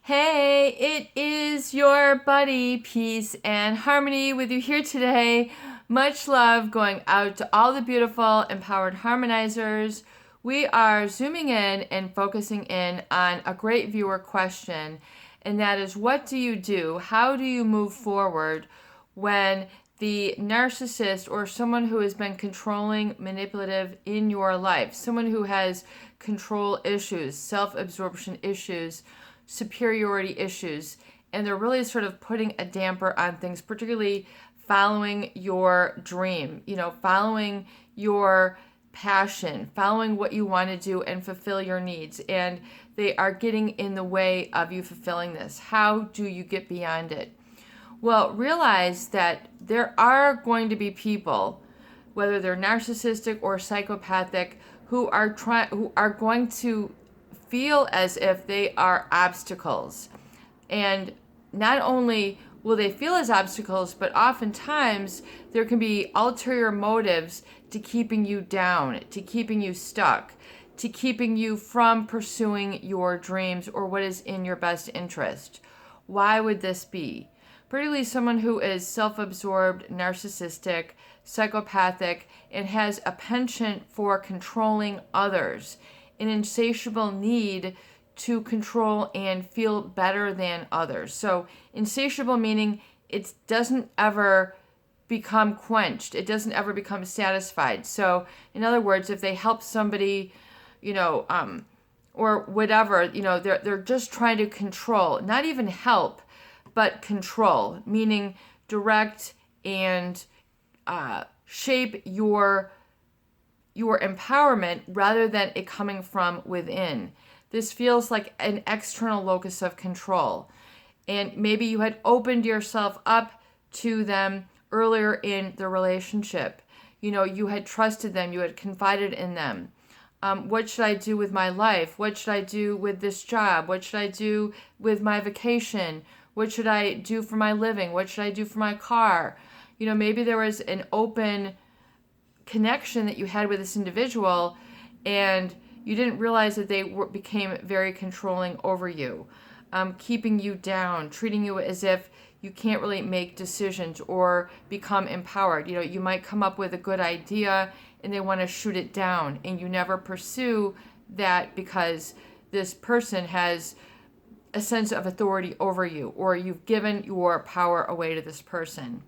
Hey, it is your buddy, Peace and Harmony, with you here today. Much love going out to all the beautiful, empowered harmonizers. We are zooming in and focusing in on a great viewer question, and that is, what do you do? How do you move forward when the narcissist or someone who has been controlling, manipulative in your life, someone who has control issues, self-absorption issues, superiority issues, and they're really sort of putting a damper on things, particularly following your dream, following your passion, following what you want to do and fulfill your needs, and they are getting in the way of you fulfilling this. How do you get beyond it? Well, realize that there are going to be people, whether they're narcissistic or psychopathic, who are going to feel as if they are obstacles. And not only will they feel as obstacles, but oftentimes there can be ulterior motives to keeping you down, to keeping you stuck, to keeping you from pursuing your dreams or what is in your best interest. Why would this be? Particularly someone who is self-absorbed, narcissistic, psychopathic, and has a penchant for controlling others, an insatiable need to control and feel better than others. So insatiable meaning it doesn't ever become quenched. It doesn't ever become satisfied. So in other words, if they help somebody, or whatever, they're just trying to control, not even help, but control, meaning direct and shape your empowerment rather than it coming from within. This feels like an external locus of control. And maybe you had opened yourself up to them earlier in the relationship. You had trusted them, you had confided in them. What should I do with my life? What should I do with this job? What should I do with my vacation? What should I do for my living? What should I do for my car? Maybe there was an open connection that you had with this individual, and you didn't realize that they became very controlling over you, keeping you down, treating you as if you can't really make decisions or become empowered. You might come up with a good idea and they want to shoot it down, and you never pursue that because this person has a sense of authority over you, or you've given your power away to this person.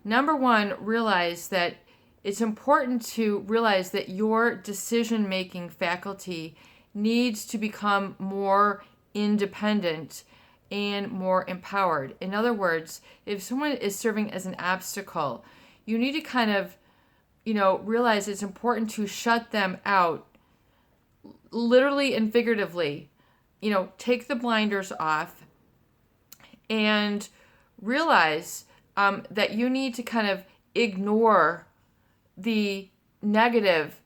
Number one, realize that it's important to realize that your decision-making faculty needs to become more independent and more empowered. In other words, if someone is serving as an obstacle, you need to kind of, realize it's important to shut them out, literally and figuratively. Take the blinders off and realize that you need to kind of ignore the negative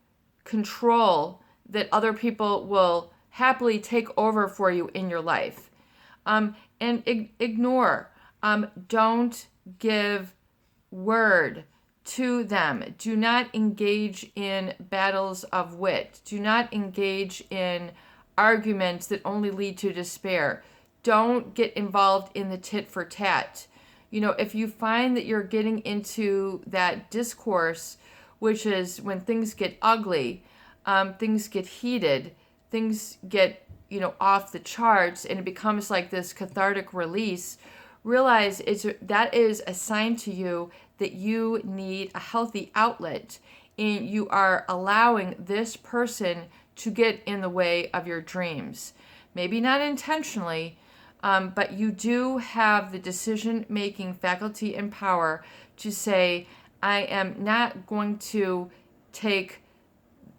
control that other people will happily take over for you in your life. And ignore. Don't give word to them. Do not engage in battles of wit. Do not engage in arguments that only lead to despair. Don't get involved in the tit for tat. If you find that you're getting into that discourse, which is when things get ugly, things get heated, things get, off the charts, and it becomes like this cathartic release, realize that is a sign to you that you need a healthy outlet, and you are allowing this person to get in the way of your dreams. Maybe not intentionally, but you do have the decision-making faculty and power to say, I am not going to take,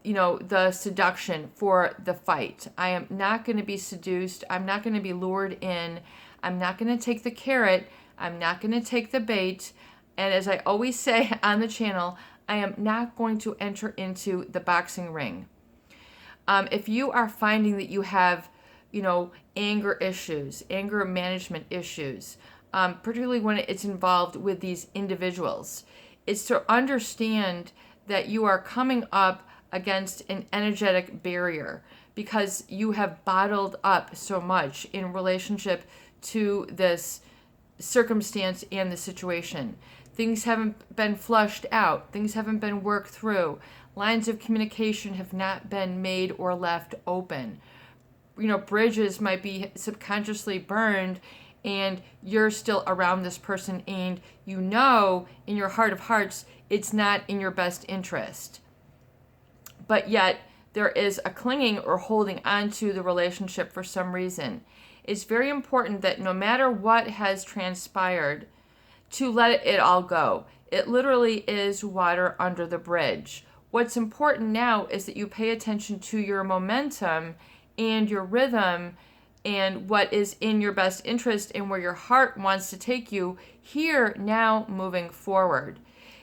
the seduction for the fight. I am not going to be seduced. I'm not going to be lured in. I'm not going to take the carrot. I'm not going to take the bait. And as I always say on the channel, I am not going to enter into the boxing ring. If you are finding that you have, anger issues, anger management issues, particularly when it's involved with these individuals, it's to understand that you are coming up against an energetic barrier because you have bottled up so much in relationship to this circumstance and the situation. Things haven't been flushed out. Things haven't been worked through. Lines of communication have not been made or left open. Bridges might be subconsciously burned and you're still around this person and in your heart of hearts, it's not in your best interest. But yet there is a clinging or holding on to the relationship for some reason. It's very important that no matter what has transpired, to let it all go. It literally is water under the bridge. What's important now is that you pay attention to your momentum and your rhythm and what is in your best interest and where your heart wants to take you here now moving forward.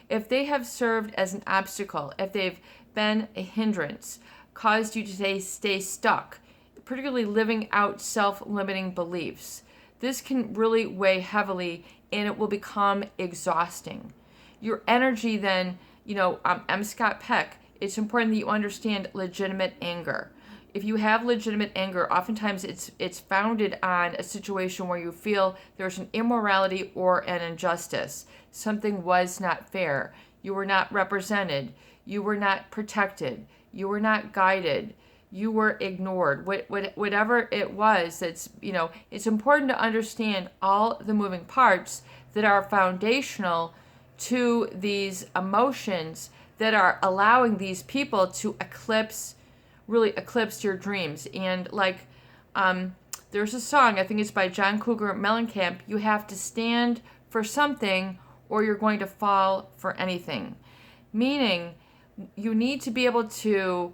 If they have served as an obstacle, if they've been a hindrance, caused you to stay stuck, particularly living out self-limiting beliefs, this can really weigh heavily and it will become exhausting. Your energy then, M. Scott Peck, it's important that you understand legitimate anger. If you have legitimate anger, oftentimes it's founded on a situation where you feel there's an immorality or an injustice. Something was not fair. You were not represented. You were not protected. You were not guided. You were ignored. Whatever it was, it's important to understand all the moving parts that are foundational to these emotions that are allowing these people to really eclipse your dreams. And there's a song, I think it's by John Cougar Mellencamp, you have to stand for something or you're going to fall for anything. Meaning, you need to be able to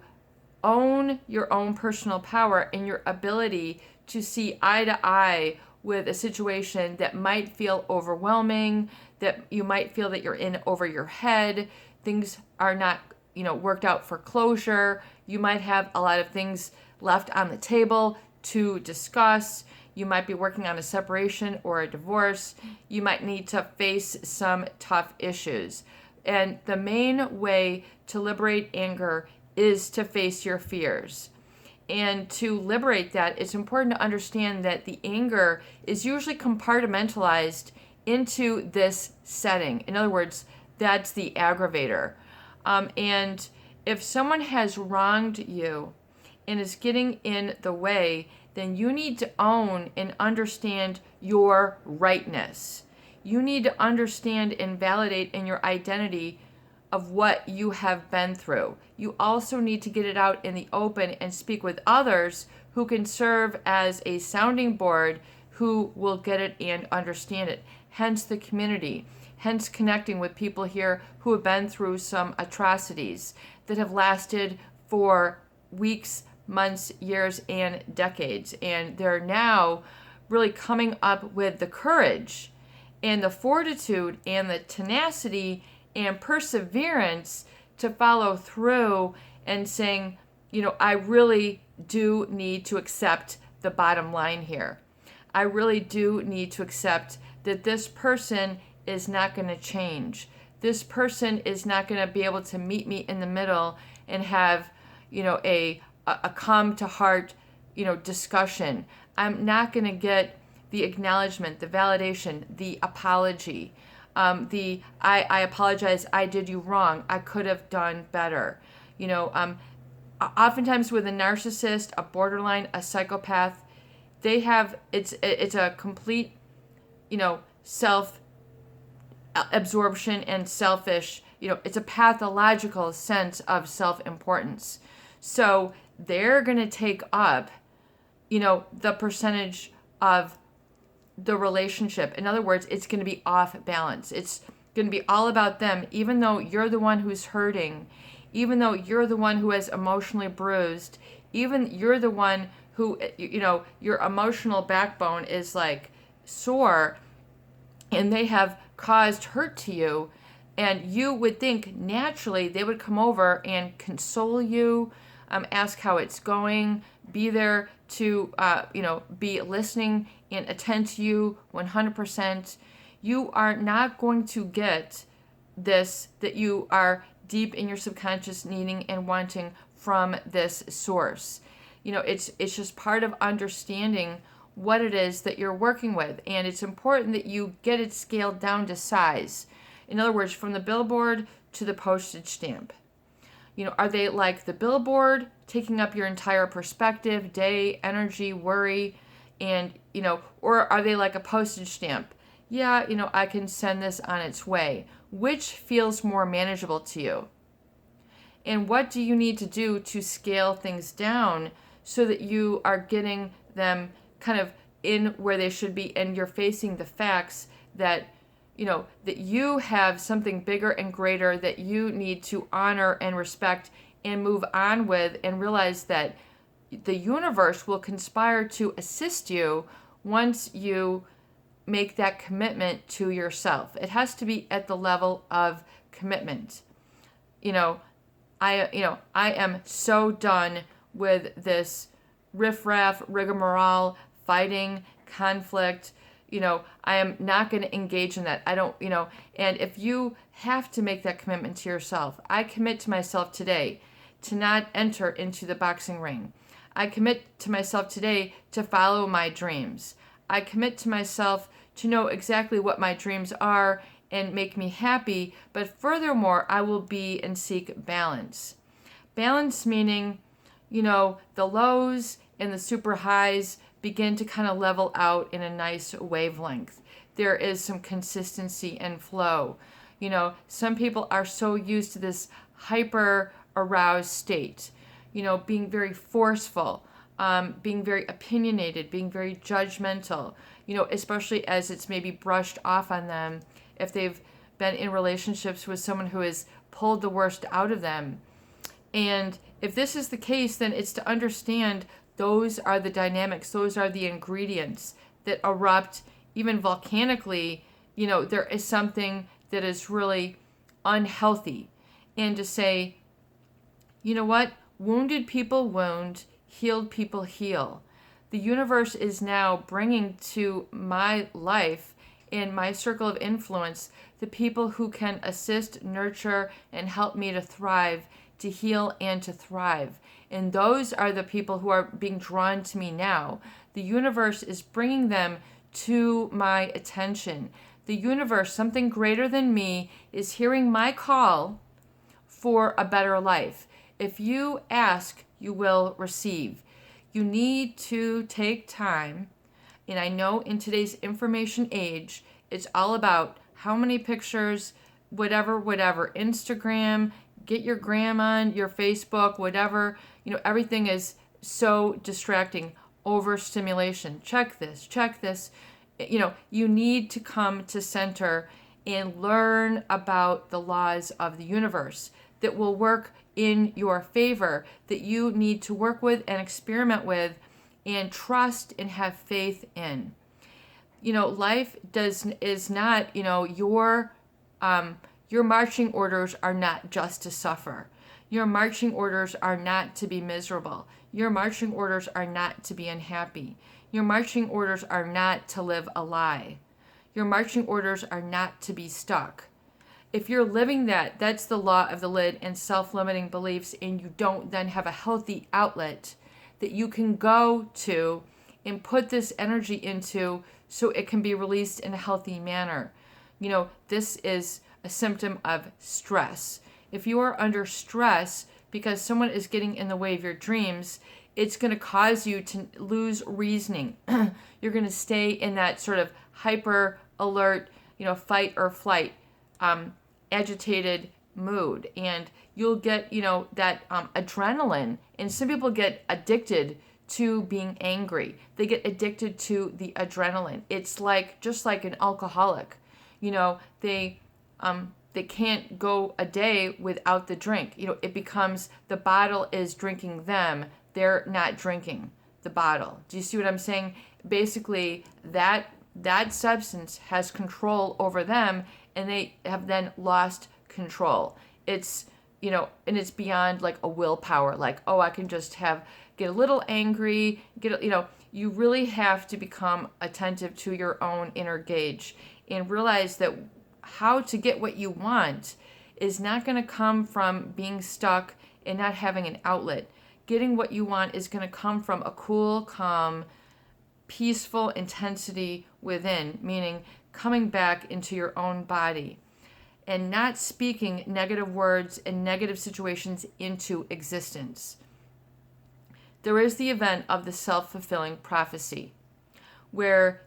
own your own personal power and your ability to see eye to eye with a situation that might feel overwhelming, that you might feel that you're in over your head, things are not, worked out for closure. You might have a lot of things left on the table to discuss. You might be working on a separation or a divorce. You might need to face some tough issues. And the main way to liberate anger is to face your fears. And to liberate that, it's important to understand that the anger is usually compartmentalized into this setting. In other words, that's the aggravator. And if someone has wronged you and is getting in the way, then you need to own and understand your rightness. You need to understand and validate in your identity of what you have been through. You also need to get it out in the open and speak with others who can serve as a sounding board who will get it and understand it. Hence the community. Hence connecting with people here who have been through some atrocities that have lasted for weeks, months, years, and decades. And they're now really coming up with the courage and the fortitude and the tenacity and perseverance to follow through and saying, I really do need to accept the bottom line here. I really do need to accept that this person is not going to change. This person is not going to be able to meet me in the middle and have, a come to heart, discussion. I'm not going to get the acknowledgement, the validation, the apology. I apologize, I did you wrong, I could have done better. Oftentimes with a narcissist, a borderline, a psychopath, they have, it's a complete, self absorption and selfish, it's a pathological sense of self-importance. So they're going to take up, the percentage of the relationship. In other words, it's going to be off balance. It's going to be all about them, even though you're the one who's hurting, even though you're the one who has emotionally bruised, even you're the one who, your emotional backbone is sore and they have caused hurt to you. And you would think naturally they would come over and console you, ask how it's going, be there to, be listening and attend to you 100%. You are not going to get this, that you are deep in your subconscious needing and wanting from this source. It's just part of understanding what it is that you're working with. And it's important that you get it scaled down to size. In other words, from the billboard to the postage stamp. Are they like the billboard, taking up your entire perspective, day, energy, worry, and, or are they like a postage stamp? Yeah, I can send this on its way. Which feels more manageable to you? And what do you need to do to scale things down so that you are getting them kind of in where they should be, and you're facing the facts that that you have something bigger and greater that you need to honor and respect and move on with, and realize that the universe will conspire to assist you once you make that commitment to yourself. It has to be at the level of commitment. I am so done with this riffraff, rigmarole, fighting, conflict. I am not going to engage in that. I don't, and if you have to make that commitment to yourself, I commit to myself today to not enter into the boxing ring. I commit to myself today to follow my dreams. I commit to myself to know exactly what my dreams are and make me happy, but furthermore, I will be and seek balance. Balance meaning, the lows and the super highs begin to kind of level out in a nice wavelength. There is some consistency and flow. Some people are so used to this hyper aroused state, being very forceful, being very opinionated, being very judgmental, especially as it's maybe brushed off on them if they've been in relationships with someone who has pulled the worst out of them. And if this is the case, then it's to understand those are the dynamics, those are the ingredients that erupt even volcanically. There is something that is really unhealthy. And to say, what? Wounded people wound, healed people heal. The universe is now bringing to my life, in my circle of influence, the people who can assist, nurture, and help me to thrive, to heal, and to thrive. And those are the people who are being drawn to me now. The universe is bringing them to my attention. The universe, something greater than me, is hearing my call for a better life. If you ask, you will receive. You need to take time. And I know in today's information age, it's all about how many pictures, whatever, Instagram, get your gram on, your Facebook, whatever. Everything is so distracting, overstimulation. Check this. You need to come to center and learn about the laws of the universe that will work in your favor, that you need to work with and experiment with and trust and have faith in. Life is not, your marching orders are not just to suffer. Your marching orders are not to be miserable. Your marching orders are not to be unhappy. Your marching orders are not to live a lie. Your marching orders are not to be stuck. If you're living that, that's the law of the lid and self-limiting beliefs, and you don't then have a healthy outlet that you can go to and put this energy into so it can be released in a healthy manner. This is a symptom of stress. If you are under stress because someone is getting in the way of your dreams, it's going to cause you to lose reasoning. You're going to stay in that sort of hyper alert, fight or flight, agitated mood, and you'll get that adrenaline. And some people get addicted to being angry. They get addicted to the adrenaline. It's like just like an alcoholic. They can't go a day without the drink. It becomes the bottle is drinking them. They're not drinking the bottle. Do you see what I'm saying? Basically, that substance has control over them, and they have then lost control. It's, and it's beyond like a willpower, like, oh, I can just get a little angry, you really have to become attentive to your own inner gauge and realize that how to get what you want is not going to come from being stuck and not having an outlet. Getting what you want is going to come from a cool, calm, peaceful intensity within, meaning coming back into your own body and not speaking negative words and negative situations into existence. There is the event of the self-fulfilling prophecy where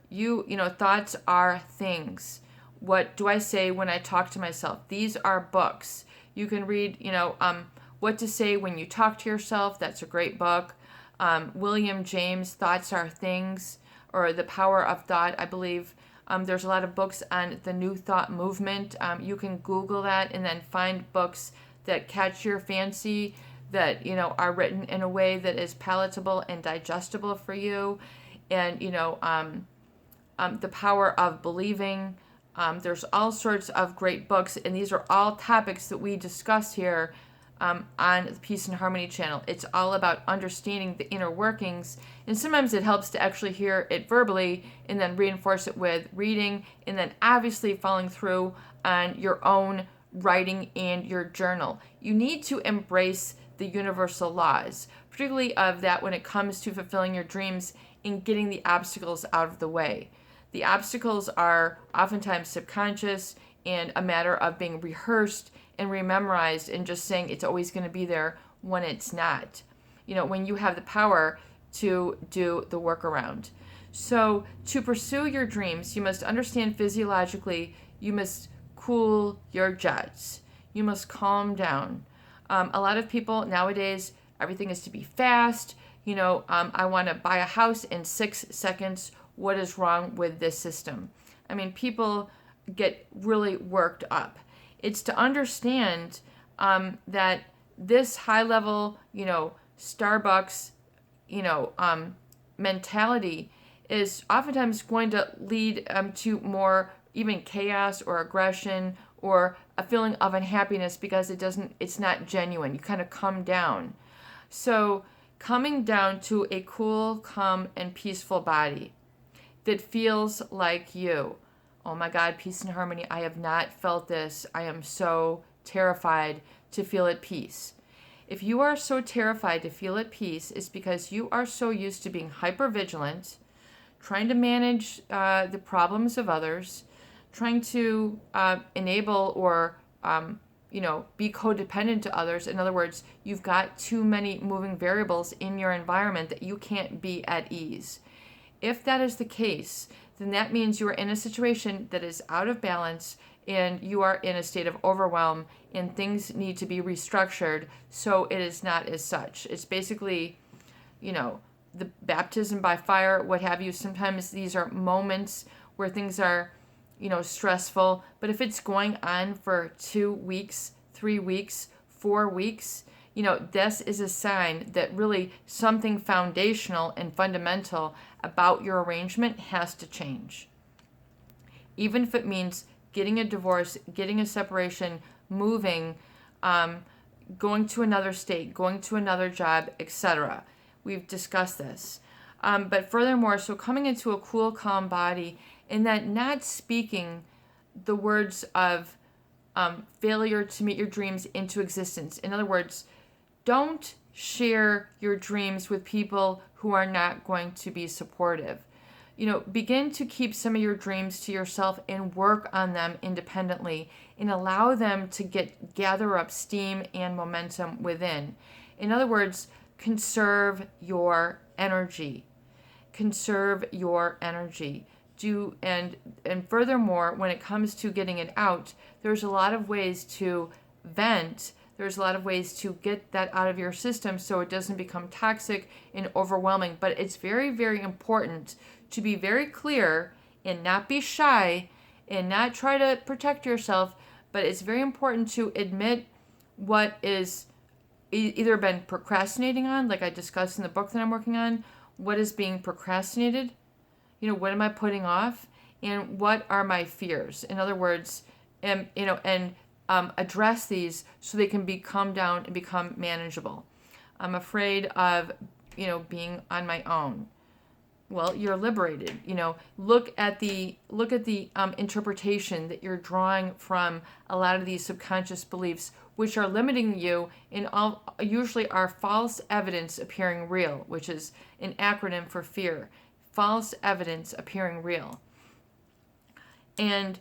thoughts are things. What do I say when I talk to myself? These are books. You can read, What to Say When You Talk to Yourself. That's a great book. William James, Thoughts Are Things, or The Power of Thought, I believe. There's a lot of books on the New Thought movement. You can Google that and then find books that catch your fancy, that, are written in a way that is palatable and digestible for you. And, The Power of Believing. There's all sorts of great books, and these are all topics that we discuss here on the Peace and Harmony channel. It's all about understanding the inner workings, and sometimes it helps to actually hear it verbally and then reinforce it with reading, and then obviously following through on your own writing and your journal. You need to embrace the universal laws, particularly of that when it comes to fulfilling your dreams and getting the obstacles out of the way. The obstacles are oftentimes subconscious and a matter of being rehearsed and rememorized and just saying it's always going to be there when it's not. When you have the power to do the workaround. So to pursue your dreams, you must understand physiologically, you must cool your jets. You must calm down. A lot of people nowadays, everything is to be fast. I want to buy a house in 6 seconds. What is wrong with this system? I mean, people get really worked up. It's to understand that this high level, Starbucks, mentality is oftentimes going to lead to more even chaos or aggression or a feeling of unhappiness because it's not genuine. You kind of come down. So coming down to a cool, calm, and peaceful body that feels like you. Oh my God, peace and harmony. I have not felt this. I am so terrified to feel at peace. If you are so terrified to feel at peace, it's because you are so used to being hypervigilant, trying to manage the problems of others, trying to enable or be codependent to others. In other words, you've got too many moving variables in your environment that you can't be at ease. If that is the case, then that means you are in a situation that is out of balance and you are in a state of overwhelm and things need to be restructured so it is not as such. It's basically, the baptism by fire, what have you. Sometimes these are moments where things are, stressful. But if it's going on for 2 weeks, 3 weeks, 4 weeks, this is a sign that really something foundational and fundamental about your arrangement has to change. Even if it means getting a divorce, getting a separation, moving, going to another state, going to another job, etc. We've discussed this. But furthermore, so coming into a cool, calm body and that not speaking the words of failure to meet your dreams into existence. In other words, don't share your dreams with people who are not going to be supportive. Begin to keep some of your dreams to yourself and work on them independently and allow them to gather up steam and momentum within. In other words, conserve your energy. Conserve your energy. And furthermore, when it comes to getting it out, there's a lot of ways to vent. There's a lot of ways to get that out of your system so it doesn't become toxic and overwhelming. But it's very, very important to be very clear and not be shy and not try to protect yourself. But it's very important to admit what is either been procrastinating on, like I discussed in the book that I'm working on, what is being procrastinated, what am I putting off, and what are my fears? In other words, address these so they can calm down and become manageable. I'm afraid of, being on my own. well, you're liberated. Look at the interpretation that you're drawing from a lot of these subconscious beliefs, which are limiting you, and all usually are false evidence appearing real, which is an acronym for fear. False evidence appearing real. And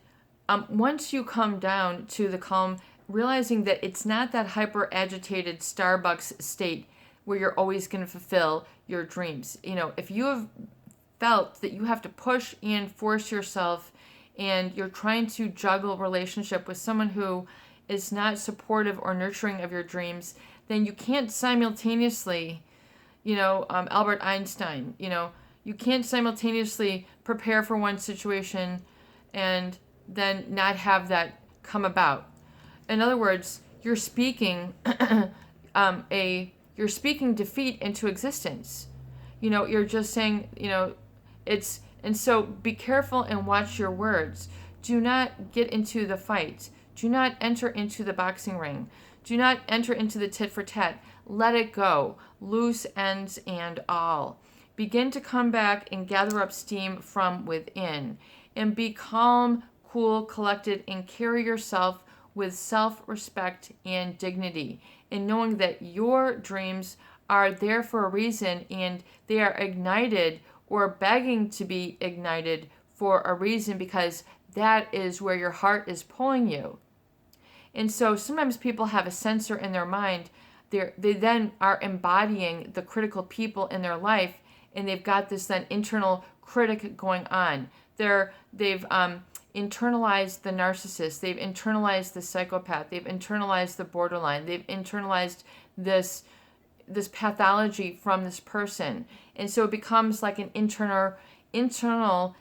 once you come down to the calm, realizing that it's not that hyper agitated Starbucks state where you're always going to fulfill your dreams. If you have felt that you have to push and force yourself, and you're trying to juggle relationship with someone who is not supportive or nurturing of your dreams, then you can't simultaneously, Albert Einstein, you can't simultaneously prepare for one situation and then not have that come about. In other words, you're speaking you're speaking defeat into existence. You're just saying, and so be careful and watch your words. Do not get into the fight. Do not enter into the boxing ring. Do not enter into the tit for tat. Let it go, loose ends and all. Begin to come back and gather up steam from within, and be calm, cool, collected, and carry yourself with self-respect and dignity, and knowing that your dreams are there for a reason, and they are ignited or begging to be ignited for a reason, because that is where your heart is pulling you. And so sometimes people have a censor in their mind. They then are embodying the critical people in their life, and they've got this then internal critic going on. They've internalized the narcissist. They've internalized the psychopath. They've internalized the borderline. They've internalized this pathology from this person. And so it becomes like an internal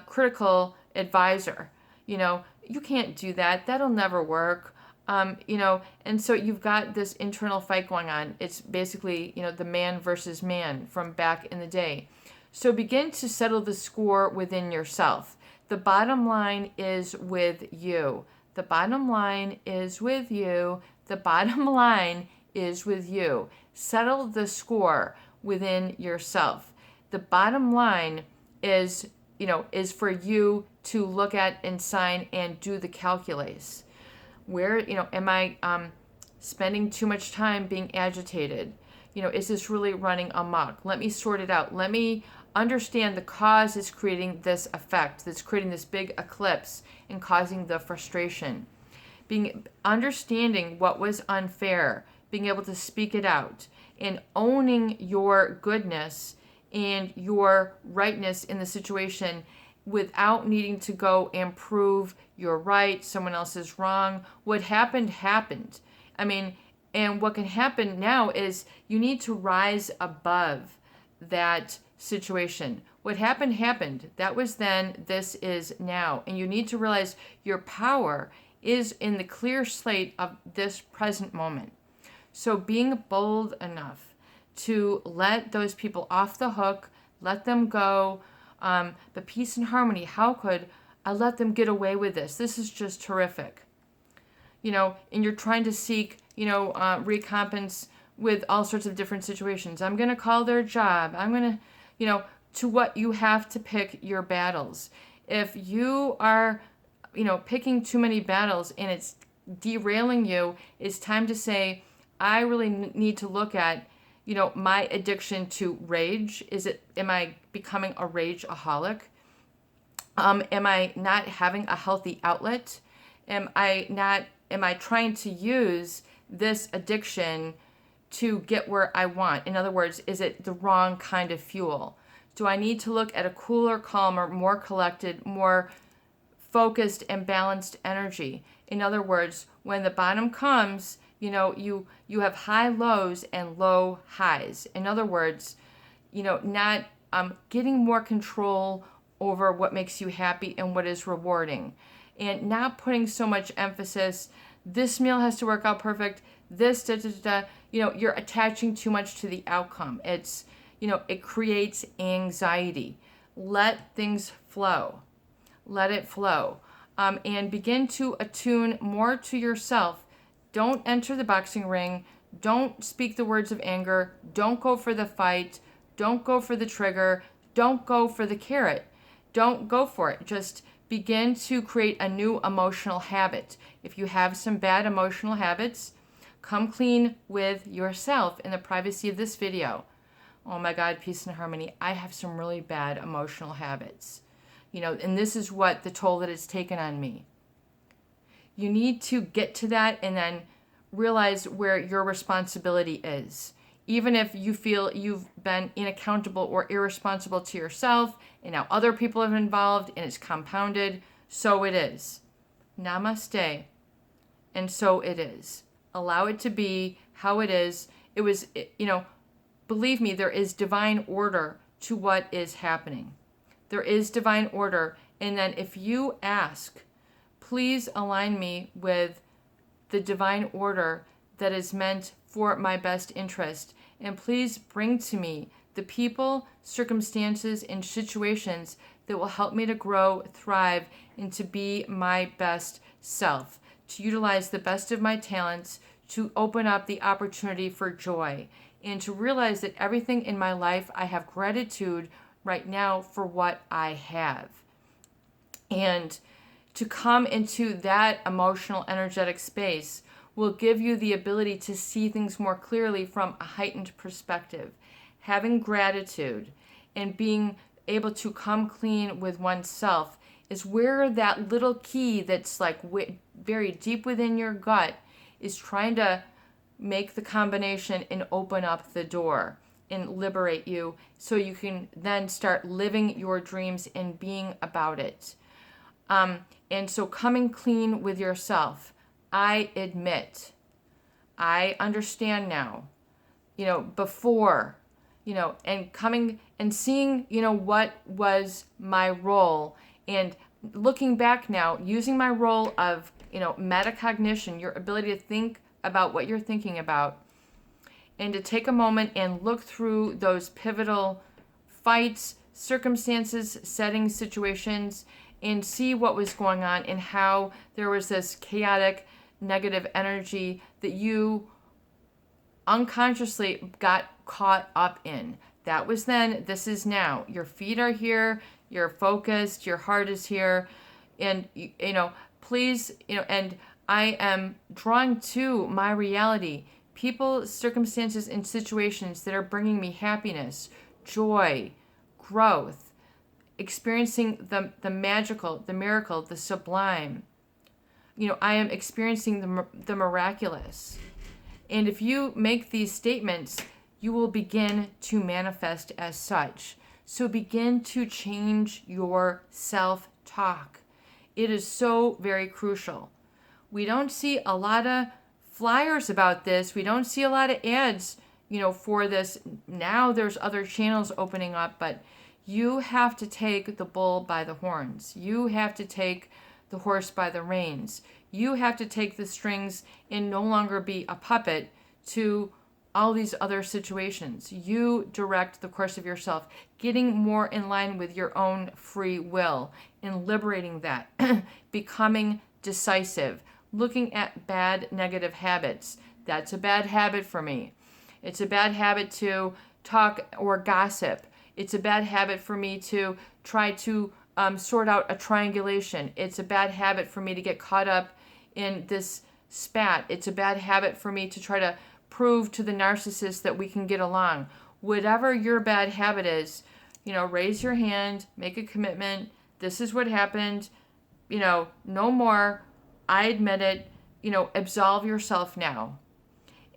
critical advisor. You can't do that. That'll never work. And so you've got this internal fight going on. It's basically, the man versus man from back in the day. So begin to settle the score within yourself. The bottom line is with you. The bottom line is with you. The bottom line is with you. Settle the score within yourself. The bottom line is for you to look at and sign and do the calculus. Where, am I spending too much time being agitated? Is this really running amok? Let me sort it out. Let me understand the cause is creating this effect, that's creating this big eclipse and causing the frustration. Understanding what was unfair, being able to speak it out, and owning your goodness and your rightness in the situation without needing to go and prove you're right, someone else is wrong. What happened, happened. And what can happen now is you need to rise above that situation. What happened, happened. That was then, this is now. And you need to realize your power is in the clear slate of this present moment. So being bold enough to let those people off the hook, let them go. The peace and harmony, how could I let them get away with this? This is just terrific. And you're trying to seek, recompense with all sorts of different situations. I'm going to call their job. I'm going to, to what you have to pick your battles. If you are, picking too many battles and it's derailing you, it's time to say, I really need to look at, my addiction to rage. Am I becoming a rageaholic? Am I not having a healthy outlet? Am I trying to use this addiction to get where I want? In other words, is it the wrong kind of fuel? Do I need to look at a cooler, calmer, more collected, more focused and balanced energy? In other words, when the bottom comes, you have high lows and low highs. In other words, not getting more control over what makes you happy and what is rewarding, and not putting so much emphasis, this meal has to work out perfect, this, you're attaching too much to the outcome. It's, it creates anxiety. Let things flow. Let it flow. And begin to attune more to yourself. Don't enter the boxing ring. Don't speak the words of anger. Don't go for the fight. Don't go for the trigger. don't go for the carrot. Don't go for it. Just begin to create a new emotional habit. If you have some bad emotional habits, come clean with yourself in the privacy of this video. Oh my God, peace and harmony. I have some really bad emotional habits. And this is what the toll that it's taken on me. You need to get to that and then realize where your responsibility is. Even if you feel you've been unaccountable or irresponsible to yourself, and now other people have been involved and it's compounded, so it is. Namaste. And so it is. Allow it to be how it is. Believe me, there is divine order to what is happening. There is divine order. And then if you ask, please align me with the divine order that is meant for my best interest. And please bring to me the people, circumstances, and situations that will help me to grow, thrive, and to be my best self, to utilize the best of my talents, to open up the opportunity for joy, and to realize that everything in my life, I have gratitude right now for what I have. And to come into that emotional, energetic space will give you the ability to see things more clearly from a heightened perspective. Having gratitude and being able to come clean with oneself is where that little key that's like very deep within your gut is trying to make the combination and open up the door and liberate you so you can then start living your dreams and being about it. And so coming clean with yourself, I admit, I understand now, before, and coming and seeing, what was my role, and looking back now, using my role of, metacognition, your ability to think about what you're thinking about, and to take a moment and look through those pivotal fights, circumstances, settings, situations, and see what was going on and how there was this chaotic, negative energy that you unconsciously got caught up in. That was then, this is now. Your feet are here, you're focused, your heart is here, and, please, and I am drawing to my reality people, circumstances, and situations that are bringing me happiness, joy, growth, experiencing the magical, the miracle, the sublime. I am experiencing the miraculous. And if you make these statements, you will begin to manifest as such. So begin to change your self-talk. It is so very crucial. We don't see a lot of flyers about this. We don't see a lot of ads, for this. Now there's other channels opening up, but you have to take the bull by the horns. You have to take the horse by the reins. You have to take the strings and no longer be a puppet to all these other situations. You direct the course of yourself, getting more in line with your own free will and liberating that, becoming decisive, looking at bad negative habits. That's a bad habit for me. It's a bad habit to talk or gossip. It's a bad habit for me to try to sort out a triangulation. It's a bad habit for me to get caught up in this spat. It's a bad habit for me to try to prove to the narcissist that we can get along. Whatever your bad habit is, raise your hand, make a commitment. This is what happened. No more. I admit it. Absolve yourself now.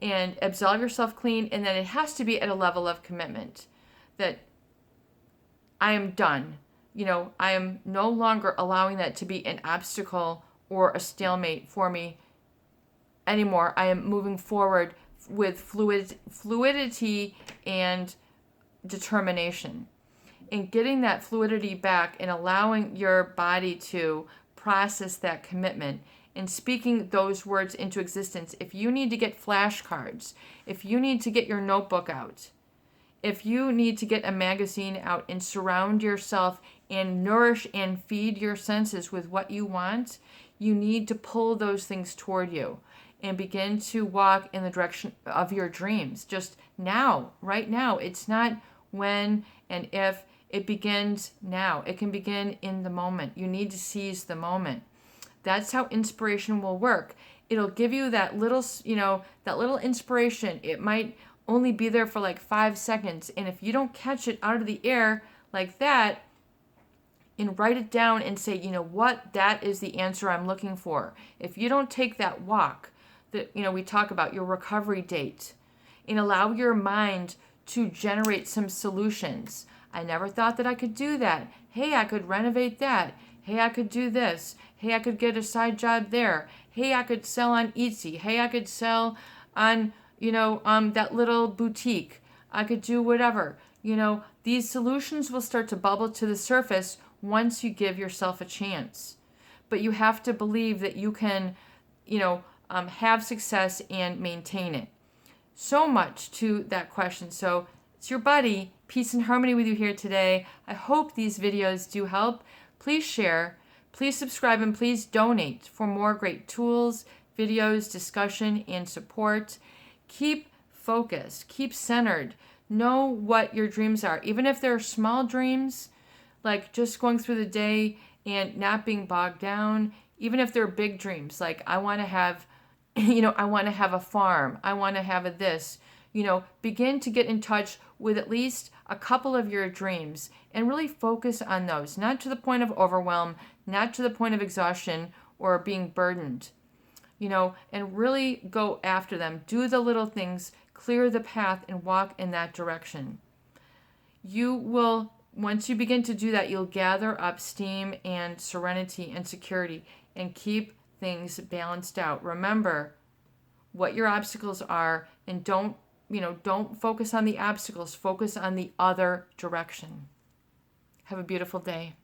And absolve yourself clean. And then it has to be at a level of commitment that I am done. I am no longer allowing that to be an obstacle or a stalemate for me anymore. I am moving forward with fluidity and determination. And getting that fluidity back and allowing your body to process that commitment and speaking those words into existence. If you need to get flashcards, if you need to get your notebook out, if you need to get a magazine out and surround yourself and nourish and feed your senses with what you want, you need to pull those things toward you and begin to walk in the direction of your dreams. Just now, right now. It's not when and if, It begins now. It can begin in the moment. You need to seize the moment. That's how inspiration will work. It'll give you that little, that little inspiration. It might only be there for like 5 seconds. And if you don't catch it out of the air like that, and write it down and say, you know what, that is the answer I'm looking for. If you don't take that walk that, we talk about your recovery date, and allow your mind to generate some solutions. I never thought that I could do that. Hey, I could renovate that. Hey, I could do this. Hey, I could get a side job there. Hey, I could sell on Etsy. Hey, I could sell on, that little boutique. I could do whatever. These solutions will start to bubble to the surface once you give yourself a chance. But you have to believe that you can, have success and maintain it. So much to that question. So it's your buddy, Peace and Harmony with you here today. I hope these videos do help. Please share, please subscribe, and please donate for more great tools, videos, discussion, and support. Keep focused, keep centered. Know what your dreams are. Even if they're small dreams, like just going through the day and not being bogged down, even if they're big dreams, like I want to have, I want to have a farm, I want to have a this, begin to get in touch with at least a couple of your dreams and really focus on those, not to the point of overwhelm, not to the point of exhaustion or being burdened, and really go after them. Do the little things, clear the path, and walk in that direction. You will, once you begin to do that, you'll gather up steam and serenity and security and keep things balanced out. Remember what your obstacles are, and don't focus on the obstacles, focus on the other direction. Have a beautiful day.